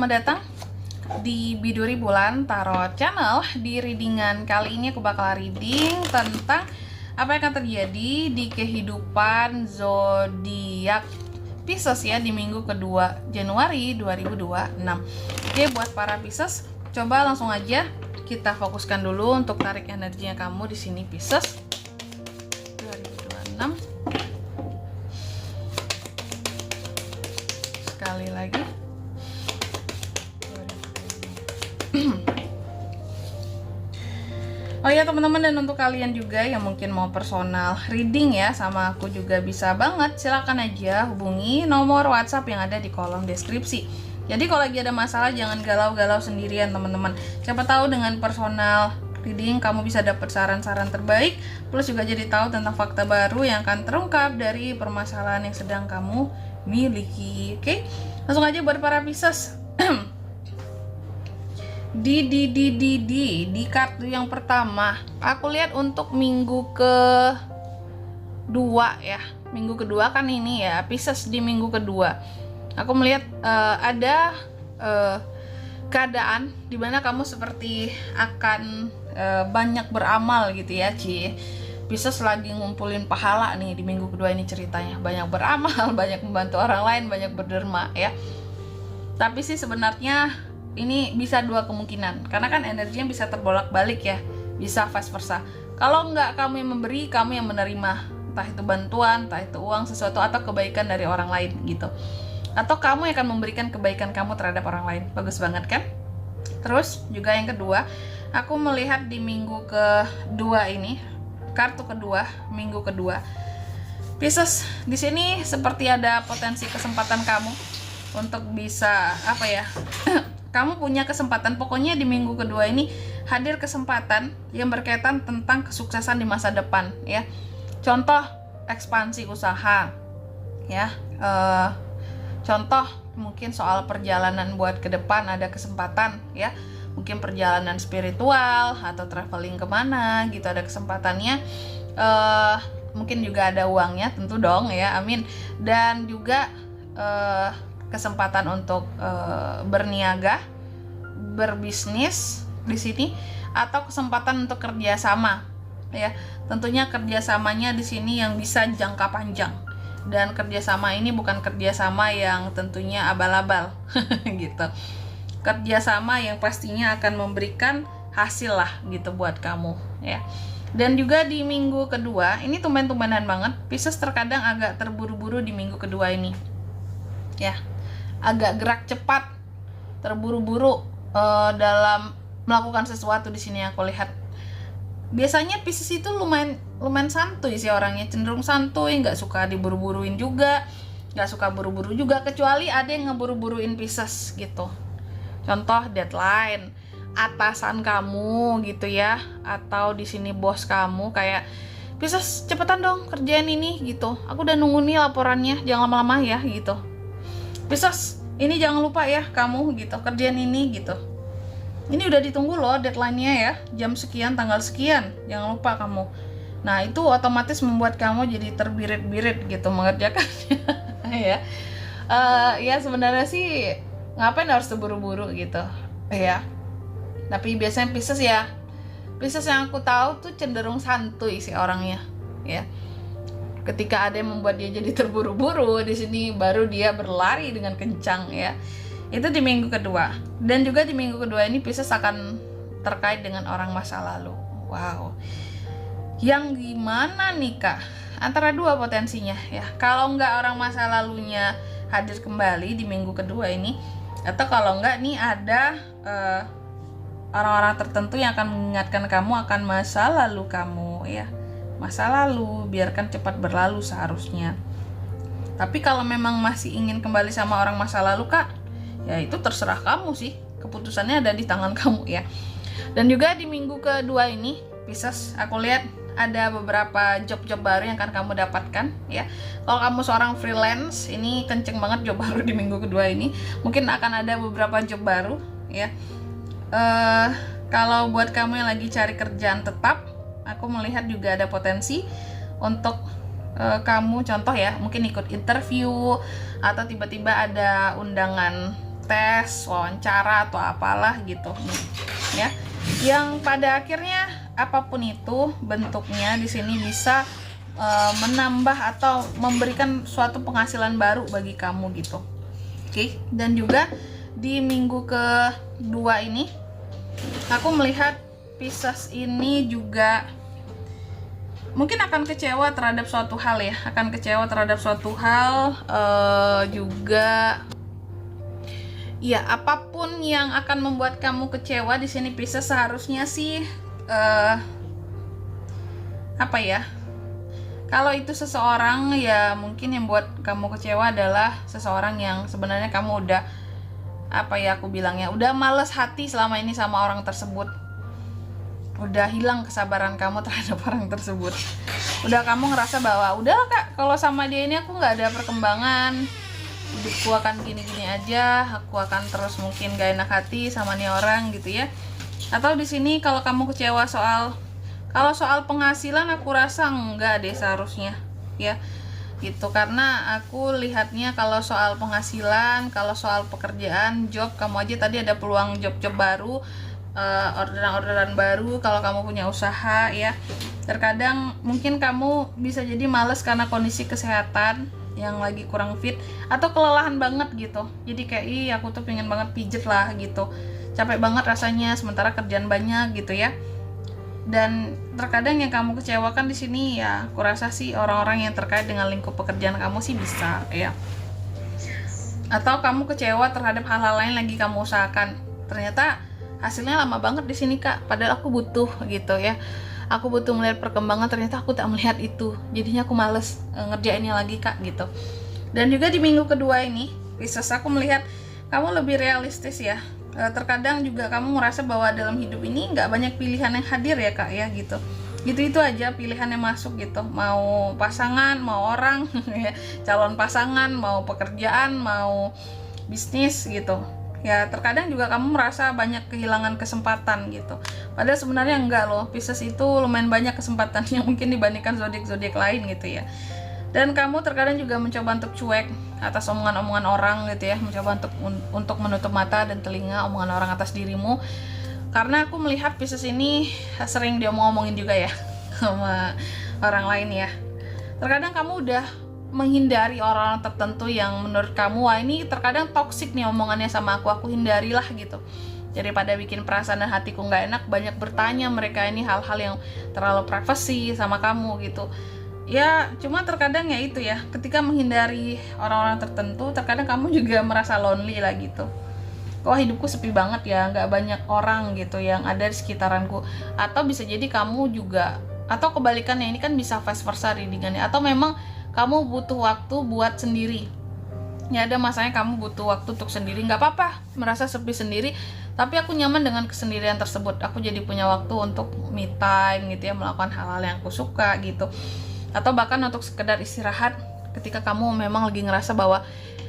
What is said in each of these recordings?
selamat datang di Biduri Bulan Tarot Channel. Di readingan kali ini aku bakal reading tentang apa yang akan terjadi di kehidupan zodiak Pisces ya di minggu kedua Januari 2026. Oke, buat para Pisces, coba langsung aja kita fokuskan dulu untuk tarik energinya kamu di sini Pisces 2026. Sekali lagi. Oh ya teman-teman, dan untuk kalian juga yang mungkin mau personal reading ya sama aku juga bisa banget, silakan aja hubungi nomor WhatsApp yang ada di kolom deskripsi. Jadi kalau lagi ada masalah jangan galau-galau sendirian teman-teman. Siapa tahu dengan personal reading kamu bisa dapat saran-saran terbaik, plus juga jadi tahu tentang fakta baru yang akan terungkap dari permasalahan yang sedang kamu miliki. Oke, langsung aja buat para Pisces. Di kartu yang pertama aku lihat untuk minggu kedua ya, minggu kedua kan ini ya Pisces. Di minggu kedua aku melihat ada keadaan dimana kamu seperti akan banyak beramal gitu ya Pisces lagi ngumpulin pahala nih di minggu kedua ini ceritanya. Banyak beramal, banyak membantu orang lain, banyak berderma ya. Tapi sih sebenarnya ini bisa dua kemungkinan, karena kan energinya bisa terbolak-balik ya, bisa vice versa. Kalau nggak kamu yang memberi, kamu yang menerima, entah itu bantuan, entah itu uang, sesuatu atau kebaikan dari orang lain gitu. Atau kamu yang akan memberikan kebaikan kamu terhadap orang lain. Bagus banget kan? Terus juga yang kedua, aku melihat di minggu kedua ini, kartu kedua, minggu kedua, Pisces di sini seperti ada potensi kesempatan kamu untuk bisa apa ya? Kamu punya kesempatan, pokoknya di minggu kedua ini hadir kesempatan yang berkaitan tentang kesuksesan di masa depan ya. Contoh ekspansi usaha ya, contoh mungkin soal perjalanan buat ke depan ada kesempatan ya, mungkin perjalanan spiritual atau traveling kemana gitu ada kesempatannya. Mungkin juga ada uangnya tentu dong ya, amin. Dan juga kesempatan untuk berniaga, berbisnis di sini, atau kesempatan untuk kerjasama ya. Tentunya kerjasamanya di sini yang bisa jangka panjang, dan kerjasama ini bukan kerjasama yang tentunya abal-abal gitu. Kerjasama yang pastinya akan memberikan hasil lah gitu buat kamu ya. Dan juga di minggu kedua ini tumben-tumbenan banget Pisces terkadang agak terburu-buru di minggu kedua ini ya, agak gerak cepat, terburu-buru dalam melakukan sesuatu di sini aku lihat. Biasanya Pisces itu lumayan santuy sih orangnya, cenderung santuy, nggak suka diburu-buruin juga, nggak suka buru-buru juga, kecuali ada yang ngeburu-buruin Pisces gitu. Contoh deadline atasan kamu gitu ya, atau di sini bos kamu kayak, Pisces cepetan dong kerjain ini gitu, aku udah nunggu nih laporannya, jangan lama-lama ya gitu. Pisces ini jangan lupa ya kamu gitu, kerjaan ini gitu, ini udah ditunggu loh deadline-nya ya, jam sekian tanggal sekian, jangan lupa kamu. Nah itu otomatis membuat kamu jadi terbirit-birit gitu mengerjakannya ya. Ya sebenarnya sih ngapain harus terburu-buru gitu ya, tapi biasanya Pisces yang aku tahu tuh cenderung santuy sih orangnya ya. Ketika ada yang membuat dia jadi terburu-buru di sini, baru dia berlari dengan kencang ya. Itu di minggu kedua. Dan juga di minggu kedua ini Pisces akan terkait dengan orang masa lalu. Wow. Yang gimana nih Kak? Antara dua potensinya ya. Kalau nggak orang masa lalunya hadir kembali di minggu kedua ini, atau kalau nggak nih ada orang-orang tertentu yang akan mengingatkan kamu akan masa lalu kamu ya. Masa lalu biarkan cepat berlalu seharusnya. Tapi kalau memang masih ingin kembali sama orang masa lalu Kak, ya itu terserah kamu sih, keputusannya ada di tangan kamu ya. Dan juga di minggu kedua ini Pisces aku lihat ada beberapa job-job baru yang akan kamu dapatkan ya. Kalau kamu seorang freelance, ini kenceng banget job baru di minggu kedua ini. Mungkin akan ada beberapa job baru ya. Kalau buat kamu yang lagi cari kerjaan tetap, aku melihat juga ada potensi untuk kamu, contoh ya, mungkin ikut interview atau tiba-tiba ada undangan tes, wawancara atau apalah gitu ya. Yang pada akhirnya apapun itu bentuknya di sini bisa menambah atau memberikan suatu penghasilan baru bagi kamu gitu. Oke, dan juga di minggu kedua ini aku melihat Pisces ini juga mungkin akan kecewa terhadap suatu hal ya, akan kecewa terhadap suatu hal juga. Ya, apapun yang akan membuat kamu kecewa di sini Pisces seharusnya sih apa ya? Kalau itu seseorang ya mungkin yang buat kamu kecewa adalah seseorang yang sebenarnya kamu udah apa ya aku bilangnya, udah males hati selama ini sama orang tersebut. Udah hilang kesabaran kamu terhadap orang tersebut. Udah kamu ngerasa bahwa udah kak, kalau sama dia ini aku nggak ada perkembangan, hidupku akan gini-gini aja, aku akan terus mungkin gak enak hati sama nih orang gitu ya. Atau di sini kalau kamu kecewa soal penghasilan, aku rasa enggak deh seharusnya ya gitu, karena aku lihatnya kalau soal penghasilan, kalau soal pekerjaan, job, kamu aja tadi ada peluang job-job baru, orderan-orderan baru kalau kamu punya usaha ya. Terkadang mungkin kamu bisa jadi males karena kondisi kesehatan yang lagi kurang fit atau kelelahan banget gitu, jadi kayak aku tuh pengen banget pijet lah gitu, capek banget rasanya sementara kerjaan banyak gitu ya. Dan terkadang yang kamu kecewakan di sini ya, aku rasa sih orang-orang yang terkait dengan lingkup pekerjaan kamu sih bisa ya. Atau kamu kecewa terhadap hal-hal lain lagi kamu usahakan, ternyata hasilnya lama banget di sini kak, padahal aku butuh gitu ya. Aku butuh melihat perkembangan, ternyata aku tak melihat itu, jadinya aku males ngerjainnya lagi kak gitu. Dan juga di minggu kedua ini Pisces, aku melihat kamu lebih realistis ya. Terkadang juga kamu merasa bahwa dalam hidup ini nggak banyak pilihan yang hadir ya kak ya gitu. Itu aja pilihan yang masuk gitu, mau pasangan, mau orang ya, calon pasangan, mau pekerjaan, mau bisnis gitu ya. Terkadang juga kamu merasa banyak kehilangan kesempatan gitu, padahal sebenarnya enggak loh. Pisces itu lumayan banyak kesempatannya mungkin dibandingkan zodiak-zodiak lain gitu ya. Dan kamu terkadang juga mencoba untuk cuek atas omongan-omongan orang gitu ya, mencoba untuk menutup mata dan telinga omongan orang atas dirimu, karena aku melihat Pisces ini sering diomong-omongin juga ya sama orang lain ya. Terkadang kamu udah menghindari orang tertentu yang menurut kamu wah ini terkadang toksik nih omongannya sama aku hindarilah gitu, daripada bikin perasaan dan hatiku nggak enak. Banyak bertanya mereka ini hal-hal yang terlalu privasi sama kamu gitu ya. Cuma terkadang ya itu ya, ketika menghindari orang-orang tertentu, terkadang kamu juga merasa lonely lah gitu. Wah hidupku sepi banget ya, nggak banyak orang gitu yang ada di sekitaranku. Atau bisa jadi kamu juga, atau kebalikannya, ini kan bisa vice versa readingannya, atau memang kamu butuh waktu buat sendiri ya. Ada masanya kamu butuh waktu untuk sendiri, nggak apa-apa merasa sepi sendiri, tapi aku nyaman dengan kesendirian tersebut. Aku jadi punya waktu untuk me time gitu ya, melakukan hal-hal yang aku suka gitu, atau bahkan untuk sekedar istirahat ketika kamu memang lagi ngerasa bahwa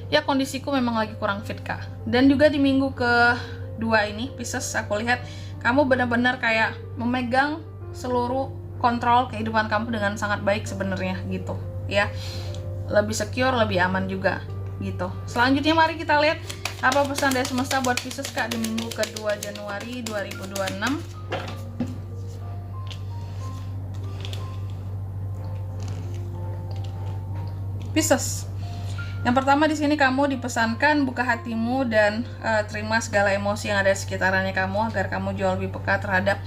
ya kondisiku memang lagi kurang fit kak. Dan juga di minggu kedua ini Pisces, aku lihat kamu benar-benar kayak memegang seluruh kontrol kehidupan kamu dengan sangat baik sebenarnya gitu ya, lebih secure, lebih aman juga gitu. Selanjutnya mari kita lihat apa pesan dari semesta buat Pisces kak di minggu kedua Januari 2026. Pisces, yang pertama di sini kamu dipesankan buka hatimu dan terima segala emosi yang ada di sekitarannya kamu, agar kamu jauh lebih peka terhadap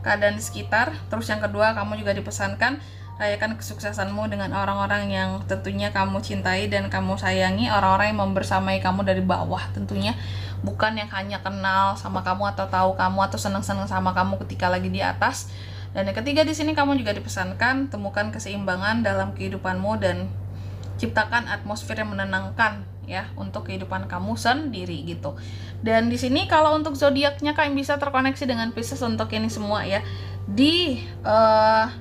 keadaan di sekitar. Terus yang kedua, kamu juga dipesankan rayakan kesuksesanmu dengan orang-orang yang tentunya kamu cintai dan kamu sayangi, orang-orang yang membersamai kamu dari bawah tentunya, bukan yang hanya kenal sama kamu atau tahu kamu atau senang-senang sama kamu ketika lagi di atas. Dan yang ketiga di sini kamu juga dipesankan temukan keseimbangan dalam kehidupanmu dan ciptakan atmosfer yang menenangkan ya untuk kehidupan kamu sendiri gitu. Dan di sini kalau untuk zodiaknya kalian bisa terkoneksi dengan Pisces untuk ini semua ya. Di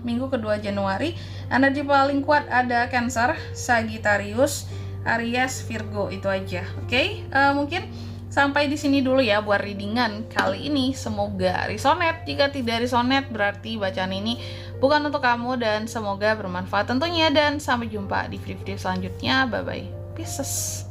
minggu kedua Januari, energi paling kuat ada Cancer, Sagittarius, Aries, Virgo, itu aja. Oke, mungkin sampai di sini dulu ya buat readingan kali ini. Semoga resonate. Jika tidak resonate berarti bacaan ini bukan untuk kamu, dan semoga bermanfaat tentunya. Dan sampai jumpa di video selanjutnya. Bye bye. Pisces.